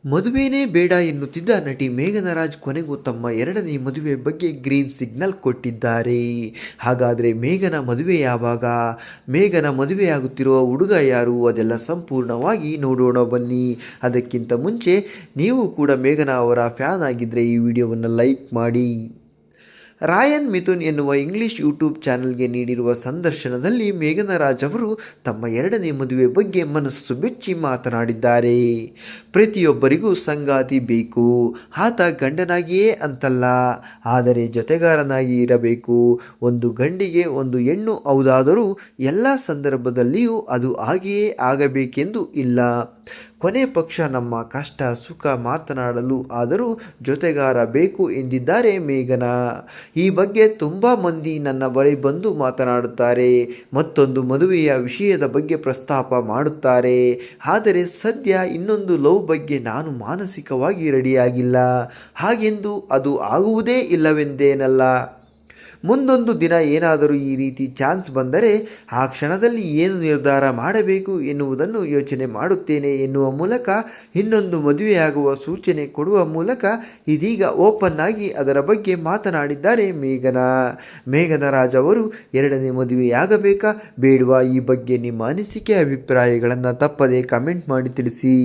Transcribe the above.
ಮದುವೆನೇ ಬೇಡ ಎನ್ನುತ್ತಿದ್ದ ನಟಿ ಮೇಘನಾ ರಾಜ್ ಕೊನೆಗೂ ತಮ್ಮ ಎರಡನೇ ಮದುವೆ ಬಗ್ಗೆ ಗ್ರೀನ್ ಸಿಗ್ನಲ್ ಕೊಟ್ಟಿದ್ದಾರೆ. ಹಾಗಾದರೆ ಮೇಘನ ಮದುವೆ ಯಾವಾಗ? ಮೇಘನ ಮದುವೆಯಾಗುತ್ತಿರುವ ಹುಡುಗ ಯಾರು? ಅದೆಲ್ಲ ಸಂಪೂರ್ಣವಾಗಿ ನೋಡೋಣ ಬನ್ನಿ. ಅದಕ್ಕಿಂತ ಮುಂಚೆ ನೀವು ಕೂಡ ಮೇಘನಾ ಅವರ ಫ್ಯಾನ್ ಆಗಿದ್ದರೆ ಈ ವಿಡಿಯೋವನ್ನು ಲೈಕ್ ಮಾಡಿ. ರಾಯನ್ ಮಿಥುನ್ ಎನ್ನುವ ಇಂಗ್ಲಿಷ್ ಯೂಟ್ಯೂಬ್ ಚಾನೆಲ್ಗೆ ನೀಡಿರುವ ಸಂದರ್ಶನದಲ್ಲಿ ಮೇಘನಾ ರಾಜ್ ಅವರು ತಮ್ಮ ಎರಡನೇ ಮದುವೆ ಬಗ್ಗೆ ಮನಸ್ಸು ಬಿಚ್ಚಿ ಮಾತನಾಡಿದ್ದಾರೆ. ಪ್ರತಿಯೊಬ್ಬರಿಗೂ ಸಂಗಾತಿ ಬೇಕು, ಆತ ಗಂಡನಾಗಿಯೇ ಅಂತಲ್ಲ, ಆದರೆ ಜೊತೆಗಾರನಾಗಿ ಇರಬೇಕು. ಒಂದು ಗಂಡಿಗೆ ಒಂದು ಹೆಣ್ಣು ಹೌದಾದರೂ ಎಲ್ಲ ಸಂದರ್ಭದಲ್ಲಿಯೂ ಅದು ಹಾಗೆಯೇ ಆಗಬೇಕೆಂದು ಇಲ್ಲ. ಕೊನೆ ಪಕ್ಷ ನಮ್ಮ ಕಷ್ಟ ಸುಖ ಮಾತನಾಡಲು ಆದರೂ ಜೊತೆಗಾರ ಬೇಕು ಎಂದಿದ್ದಾರೆ ಮೇಘನಾ. ಈ ಬಗ್ಗೆ ತುಂಬ ಮಂದಿ ನನ್ನ ಬಳಿ ಬಂದು ಮಾತನಾಡುತ್ತಾರೆ, ಮತ್ತೊಂದು ಮದುವೆಯ ವಿಷಯದ ಬಗ್ಗೆ ಪ್ರಸ್ತಾಪ ಮಾಡುತ್ತಾರೆ. ಆದರೆ ಸದ್ಯ ಇನ್ನೊಂದು ಲವ್ ಬಗ್ಗೆ ನಾನು ಮಾನಸಿಕವಾಗಿ ರೆಡಿಯಾಗಿಲ್ಲ. ಹಾಗೆಂದು ಅದು ಆಗುವುದೇ ಇಲ್ಲವೆಂದೇನಲ್ಲ. ಮುಂದೊಂದು ದಿನ ಏನಾದರೂ ಈ ರೀತಿ ಚಾನ್ಸ್ ಬಂದರೆ ಆ ಕ್ಷಣದಲ್ಲಿ ಏನು ನಿರ್ಧಾರ ಮಾಡಬೇಕು ಎನ್ನುವುದನ್ನು ಯೋಚನೆ ಮಾಡುತ್ತೇನೆ ಎನ್ನುವ ಮೂಲಕ ಇನ್ನೊಂದು ಮದುವೆಯಾಗುವ ಸೂಚನೆ ಕೊಡುವ ಮೂಲಕ ಇದೀಗ ಓಪನ್ ಆಗಿ ಅದರ ಬಗ್ಗೆ ಮಾತನಾಡಿದ್ದಾರೆ ಮೇಘನಾ ರಾಜ್ ಅವರು ಎರಡನೇ ಮದುವೆಯಾಗಬೇಕಾ ಬೇಡವಾ? ಈ ಬಗ್ಗೆ ನಿಮ್ಮ ಅನಿಸಿಕೆ ಅಭಿಪ್ರಾಯಗಳನ್ನು ತಪ್ಪದೇ ಕಮೆಂಟ್ ಮಾಡಿ ತಿಳಿಸಿ.